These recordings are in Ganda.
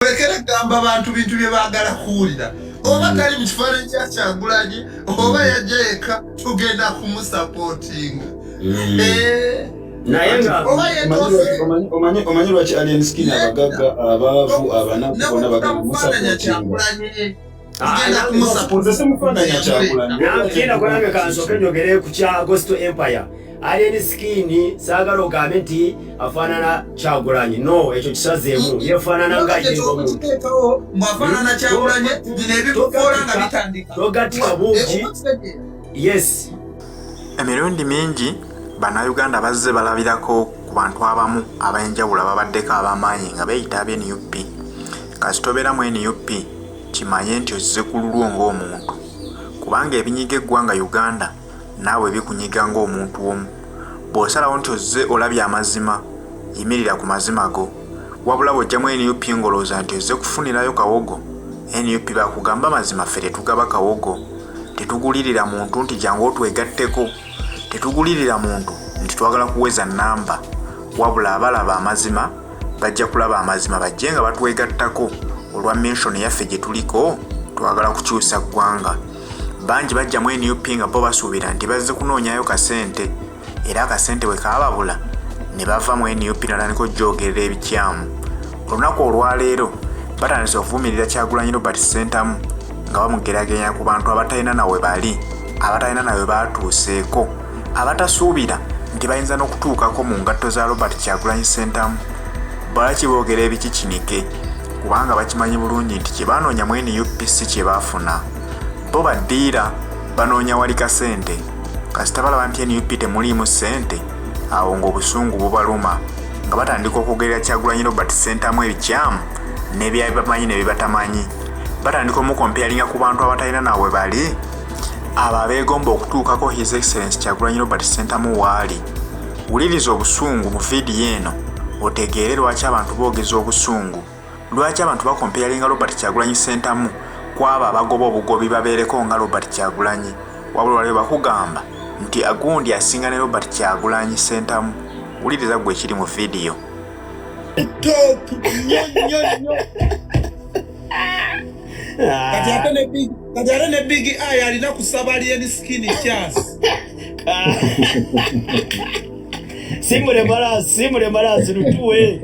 Lekera gamba abantu bintu bye bagala kuwulira. Oba tali mu kifaananyi kya Kyagulanyi oba yajja yekka tugenda kumusupporting. Naye nga omanyi lwaki Alien Skin abagagga abaavu abanaku bonna bagenda kumusupporting. Nakina kwange kansooke njogere ku kya Ghost Empire. Alien Skin saagala ogambe nti afaanana Kyagulanyi. No, ekyo kisazeemu. Yeefaanana nga y'omuntu. Mwafaanana Kyagulanyi bino ebikukoola nga bitandika. Togatika bungi. Yes. Emirundi mingi bannayuganda bazze balabirako ku bantu abamu ab'enjawulo ababaddeko ab'amaanyi nga beeyita ab'NUP. Kasita obeera mu NUP kimanye nti ozze ku lulwo ng'omuntu. Kubanga ebinyiga eggwanga Uganda naawe bikunyiga ng'omuntu omu. Bw'osalawo nti ozze olabye amazima, yimirira ku mazima go. Wabula bw'ojjamu NUP ng'olowooza nti ozze kufunirayo kawogo, NUP bakugamba amazima ffe tetugaba kawogo. Tetugulirira muntu nti jangu otwegatteko. Tetugulirira muntu nti twagala kuweza nnamba. Wabula abalaba amazima bajja kulaba amazima bajje nga batwegattako olwa mention yaffe gye tuliko twagala kukyusa ggwanga. Bangi bajja mu NUP nga bo basuubira nti bazze kunoonyayo kasente, era akasente bwe kaababula ne bava mu NUP natandika okujoogerera ebikyamu. Olunaku olwaleero batandise okuvumirira Kyagulanyi Robert Ssentamu nga bamugeraganya ku bantu abatalina nawe bali, abatalina nawe baatuuseeko, abatasuubira nti bayinza n'okutuukako mu ngatto za Robert Kyagulanyi Ssentamu. Balaki boogera ebikikinike kubanga bakimanyi bulungi nti kye baanoonya mu NUP si kye baafuna. Bo baddiira banoonya wali kasente. Kasita balaba nti NUP temuliimu ssente, awo ng'obusungu bubaluma nga batandika okwogerera Kyagulanyi Robert Ssentamu ebikyamu n'ebyabamanyi ne bibatamanyi. Batandika omukompeyalinga ku bantu abatalina nawe bali, abo abeegomba okutuukako His Excellency Kyagulanyi Robert Ssentamu waali. Wuliriza obusungu mu vidiyo eno otegeere lwaki abantu boogeza obusungu, lwaki abantu bakompeyalinga Robert Kyagulanyi Ssentamu kwabo abagoba obugobi babeereko nga Robert Kyagulanyi. Wabula waliwo bakugamba nti agundi asinga ne Robert Kyagulanyi Ssentamu. Wuliriza gwe ekiri mu vidiyo. Kati ate ne Big Eye alina kusaba Alien Skin kyasi. Simule malasi lutuwe.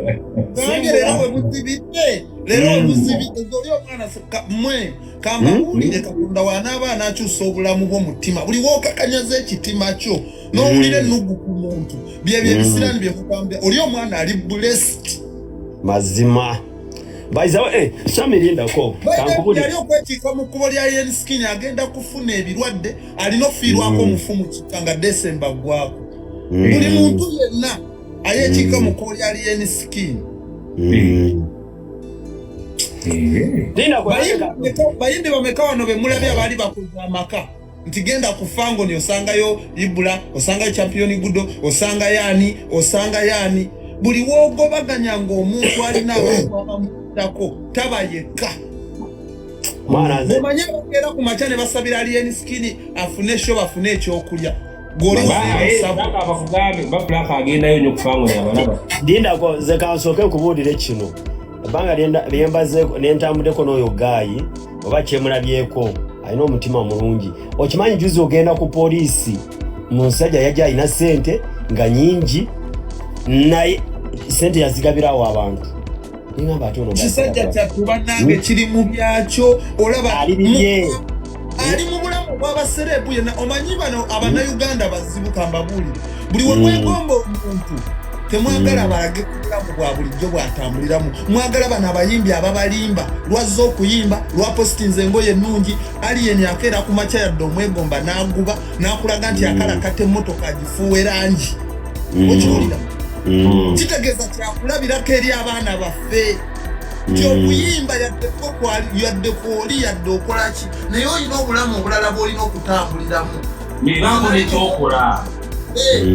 Lero we muzibidde. Lero muzibidde zoli omwana mwe kamba ulire Katonda wanaaba anakyusa obulamu bw'omutima. Buli wookakanyaza ekitima kyo n'owulira ennugu ku muntu. Byebyo ebisirani bye mugambye. Oli omwana ali blessed. Mazima. Baizawo samirindako kankubuli yali okwekiika mu kkubo lya Alien Skin agenda kufuna ebirwadde alina okufiirwako omufumu kikanga December gwako. Buli muntu yenna ayekiika mu kkubo lya Alien Skin. Bayimbi bameka wano be mulabye abaali bakoze amaka nti genda kufango ni osangayo Ibula, osangayo Champion Gudo, osanga yani. Buli woogobaganya ng'omuntu alina abantu abamutako taba yekka. Omanye bakeera ku makya ne basabira Alien Skin afune sho bafune ekyokulya. Ndindako ze kansooke kubuulira kino. Ebbanga lyembazeeko n'entambuddeko n'oyo Gaayi oba kyemulabyeko alina omutima mulungi. Okimanyi juzi ogenda ku poliisi musajja yajja alina ssente nga nyingi naye sente yazigabirawo abantu. Ningamba ate ono kisajja kyatuba nange kiri mu byakyo olaba ali mu bulamu bw'abaserebu yenna. Omanyi bano Abannayuganda bazibuka mbabuulire buli we mwegomba omuntu temwagala balage ku bulamu bwa bulijjo bw'atambuliramu. Mwagala bano abayimbi ababalimba lwazza okuyimba lwapositinze engoye ennungi Alien akeera ku makya yadde omwegomba n'aguba n'akulaga nti akalakata emmotoka agifuuwa erangi. Okiwulira kitegeeza kyakulabirako eri abaana baffe nti okuyimba yadde kwoli yadde okolaki naye olina obulamu obulala bw'olina okutambuliramu.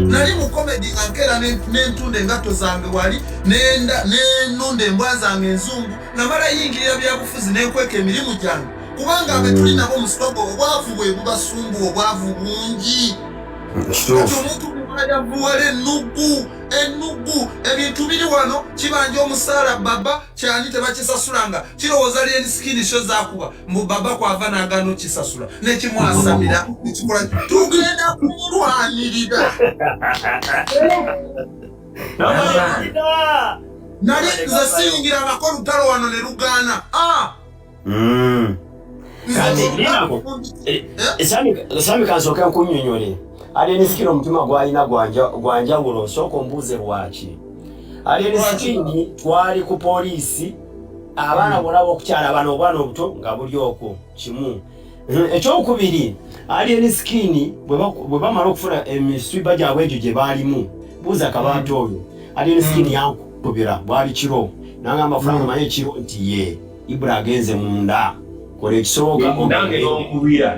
Nali mu komedi nga nkeera n'entunda engatto zange wali n'ennunda embwa zange enzungu namala yingirira byabufuzi n'enkweka emirimu gyange kubanga abe tuli nabo mu sitogo obwavu bwe bubasumbu obwavu bungi. Kati omuntu yavuwala ennugu ennugu ebintu biri wano kibanja omusaala baba kyani tebakisasulanga kirowooza Alien Skin Show zakuba mbu baba kwava n'agaana okisasula nekimwasamira nekikola tugenda kumulwanirira nali nze siyingirangako lutalo wano ne lugaana Sami kansooka nkunnyonnyole Alien Skin omutima gwalina gwanjawulo sooka ombuuze lwaki Alien Skin twali ku poliisi abaana bonna b'okukyala bano obwana obuto nga buli okwo kimu ekyokubiri Alien Skin bwe bamala okufuna emiswiba gyabwe egyo gye baalimu buuza Kabaata oyo Alien Skin yankubira bwali kiro nangamba Frank manye kiro nti ye Ibra agenze munda kola ekisooka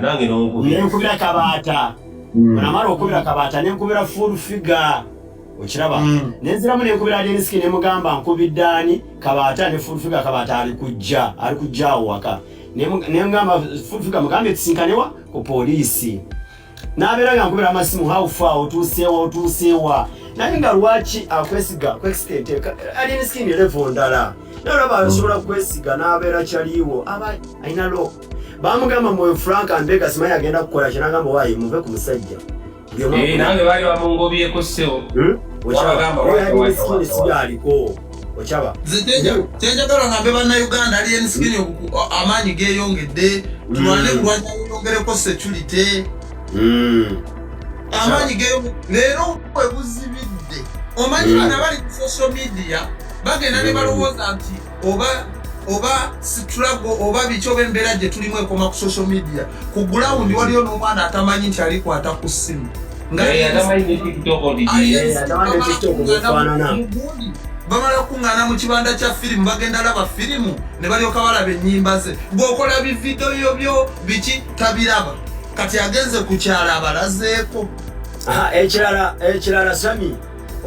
nange nenkubira Kabaata namala okubira Kabaata nenkubira full figure okiraba nenziramu nenkubira Alien Skin nemugamba nkubidde ani Kabaata ne full figure Kabaata ali kujja waka nengamba full figure mugambe tusinkanewa ku poliisi nabeera nga nkubira amasimu how far otuuseewa naye nga lwaki akwesiga Alien Skin level ndala nalaba asobola kwesiga n'abeera kyaliwo aba ayina lo bamugamba mwoyo Frank Ambega simanyi agenda kukola kinagamba waayi muve ku musajja nange baali bamungobyeko ssebo Alien Skin sigyaliko okyaba kyenjagala ngambe bannayuganda Alien Skin amaanyi geeyongedde tulwane kulwanya yongereko security amaanyi geeyongedde leero webuzibidde omanyi bana bali ku social media bagenda ne balowooza nti oba struggle oba bicho bembeera gye tulimu ekoma ku social media ku ground waliyo n'omwana atamanyi nti alikwata ku ssimu bamala kuŋŋaana mu kibanda kya firimu bagenda laba firimu ne balyoka balaba ennyimba ze bw'okola bividiyo byo biki tabiraba kati agenze ku kyala abalazeeko ekirala Sami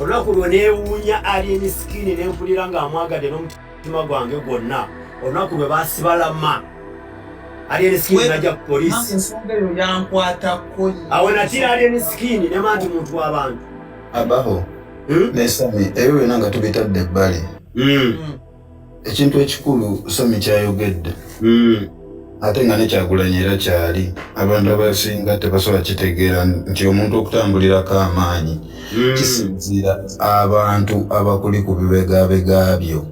olunaku lwe neewuunya Alien Skin nempulira ng'amwagadde n'omutima gwange gwonna olunaku lwe basibalama Alien Skin najja ku poliisi ensonga eyo yankwatako awo natira Alien Skin nema nti muntu w'abantu abaho nesami ebyo byonna nga tubitadde ebbali ekintu ekikulu Sami kyayogedde ate nga nekyagulanyi era kyali abantu abasinga tebasobola kitegeera nti omuntu okutambulirako amaanyi kisinziira abantu abakuli ku bibegabega byo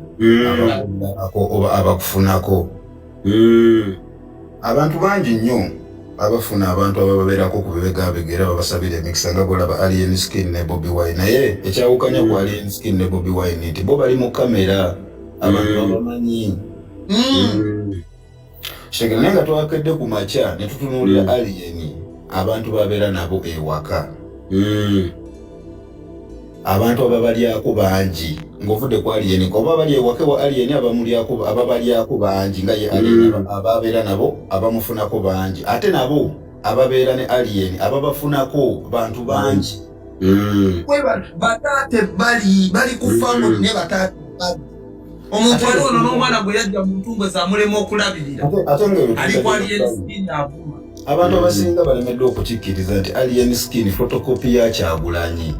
oba abakufunako abantu bangi nnyo abafuna abantu abababeerako ku bibegabega era babasabira emikisa nga golaba Alien Skin ne Bobi Wine naye ekyawukanya ku Alien Skin ne Bobi Wine nti bo bali mu kamera abantu babamanyi shegera naye nga twakedde ku makya ne tutunuulira Alien abantu babeera nabo ewaka abantu ababalyako bangi ng'ovudde ku Alien oba bali ewaka wa Alien ababalyako bangi nga ye Alien ababeera nabo abamufunako bangi ate nabo ababeera ne Alien ababafunako bantu bangi bataate bali ku family ne bataate omuntu ali ono n'omwana gwe yajja mu ntumbwe zamulema okulabirira ali ku Alien Skin avuma abantu abasinga balemedde okukikkiriza nti Alien Skin photocopy ya Kyagulanyi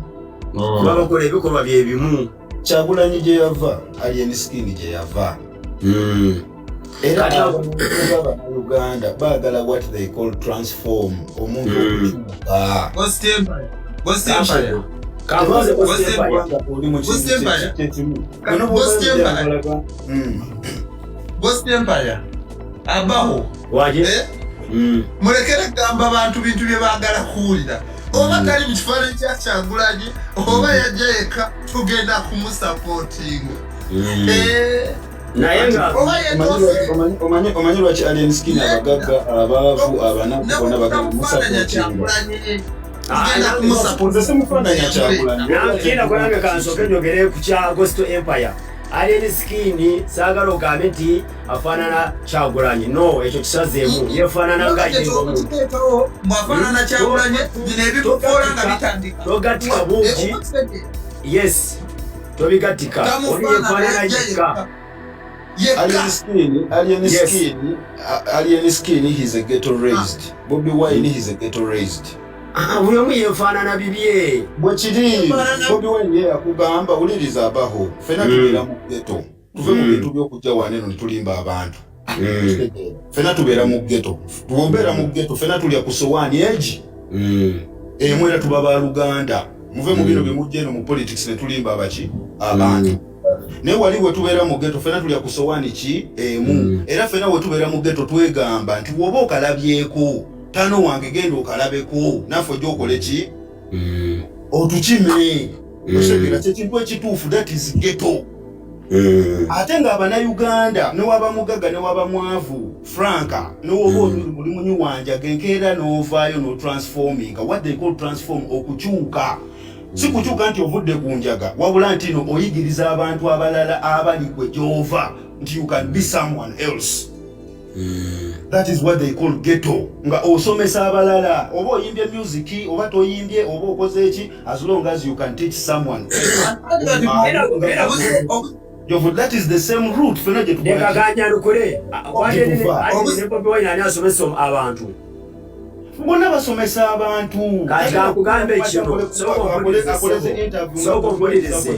kuba bakola ebikolwa bye bimu Kyagulanyi gye yava Alien Skin gye yava era Uganda baagala what they call transform omuntu okukyuka Ghost Empire abaho mulekere gamba abantu bintu bye baagala kuwulira oba tali mu kifaananyi kya Kyagulanyi oba yajja yekka tugenda kumusapootinga naye nga omanyi lwaki Alien Skin abagagga abaavu abanaku bonna bagenda kumusapootinga genda kulange kansooke njogere ku kya Ghost Empire Alien Skin saagala ogambe nti afaanana Kyagulanyi no ekyo kisazeemu yefaanana nga mwafaanana Kyagulanyi bino ebikukoola nga bitandika togatika bungi yes tobigatika oli yefaanana yekka Alien Skin he's a ghetto raised Bobi Wine he's a ghetto raised buli omu yefaanana bibye bwe kiri Bobi Wine yakugamba uliriza abaho fena tubeera mu ghetto tuve mu bintu by'okujja waneno ne tulimba abantu fena tubeera mu ghetto tuwombeera mu ghetto fena tulya ku sowaani egi mwera tuba baluganda muve mu bino bimujja eno mu politics ne tulimba abaki abantu naye wali we tubeera mu ghetto fena tulya ku sowaani ki emu era fena we tubeera mu ghetto twegamba nti woba okalabyeko tano wange genda okalabeko naffe ojja okole ki otukime osekera kyekintu ekituufu that is ghetto ate nga abannayuganda newaba mugaga newaba mwavu franka newoba muli munyiwanja genkeera novaayo notransforminga what they call transform okukyuka si kukyuka nti ovudde ku njaga wabula nti no oyigiriza abantu abalala abali gwe gyova nti you can be someone else. That is what they call ghetto. Nga osomesa abalala oba oyimbye music oba toyimbye oba okoze eki as long as you can teach someone. That is the same route fena je tukaganya kaganya lukule wale ne Bobi Wine ani asomesa abantu mbona basomesa abantu katika kugambe kino soko polisi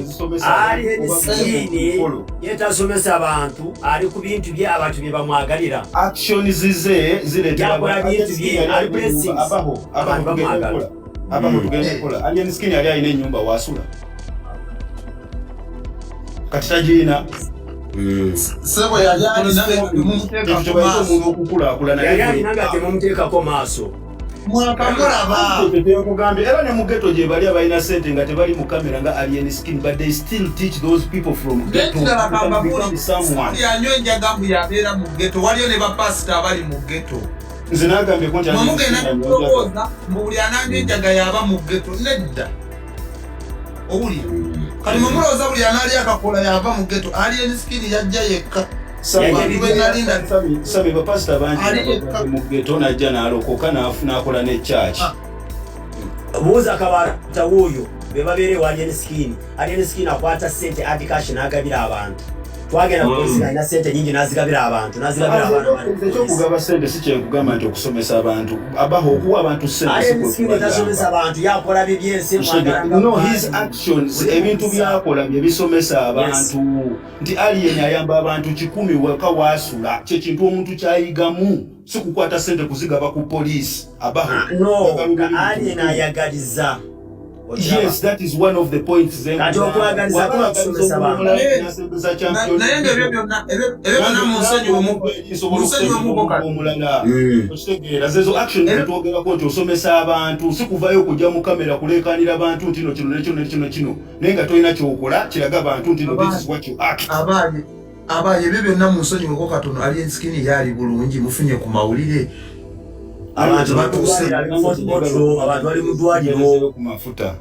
ali enisikini yetasomesa abantu ali ku bintu bya abantu bye bamwagalira action zize ziletera bintu bye ali blessings abantu bamwagala abantu tugende kola ali enisikini ali ayina ennyumba wasula katita jina sebo yali alina mumuteeka ko maaso okukulaakulana yali nanga temumuteeka ko maaso mwakagamba era ne mu ghetto gye bali abalina sente nga tebali mu kamera nga alien skin but they still teach those people from ghetto someone yanyo enjagambu yabeera mu ghetto waliyo ne bapasita abali mu ghetto nze nagambye ko mugenda kulowoza buli anange enjaga yaba mu ghetto nedda owuli kali mumulowooza buli anaali akakola yava mu ghetto alien skin yajja yekka Sabi bapasita bangi mu ghetto najja n'alokoka n'akola ne church. Buuza kabata wuyo be babeere wa alien skin akwata sente adikash n'agabira abantu. Twagenda kukozesa ina sente nyingi n'azigabira abantu ekyo sente si kyekugamba nti okusomesa abantu abaho okuwa abantu sente tasomesa abantu yakola bibyensi no his actions ebintu byakola bye bisomesa abantu nti alien ayamba abantu 10 weka wasula kyekintu omuntu kyayigamu si kukwata sente kuzigaba ku police abaho alien ayagaliza. Yes, that is one of the points then. Naye ebyo musenyi omulala okitegeera zezo action etwogerako nti osomesa abantu si kuvayo okujja mu kamera kulekanira abantu nti kino naye nga tolina kyokola kiraga abantu nti this is what you act. Abaye ebyo byonna musenyi weko katono alien skin yali bulungi mufunye ku mawulire abantu bali mu ddwaliro ku mafuta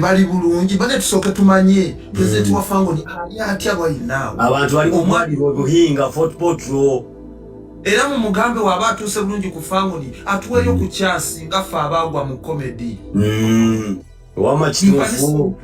bali bulungi bane tusooke tumanye president wa Fango ni ali atya bwayinaawo abantu bali mu ddwaliro obuhinga Fort Portal era mu mugambe waba atuuse bulungi ku Fango ni atuweeyo ku kyasi nga ffe abaagwa mu comedy wama kituufu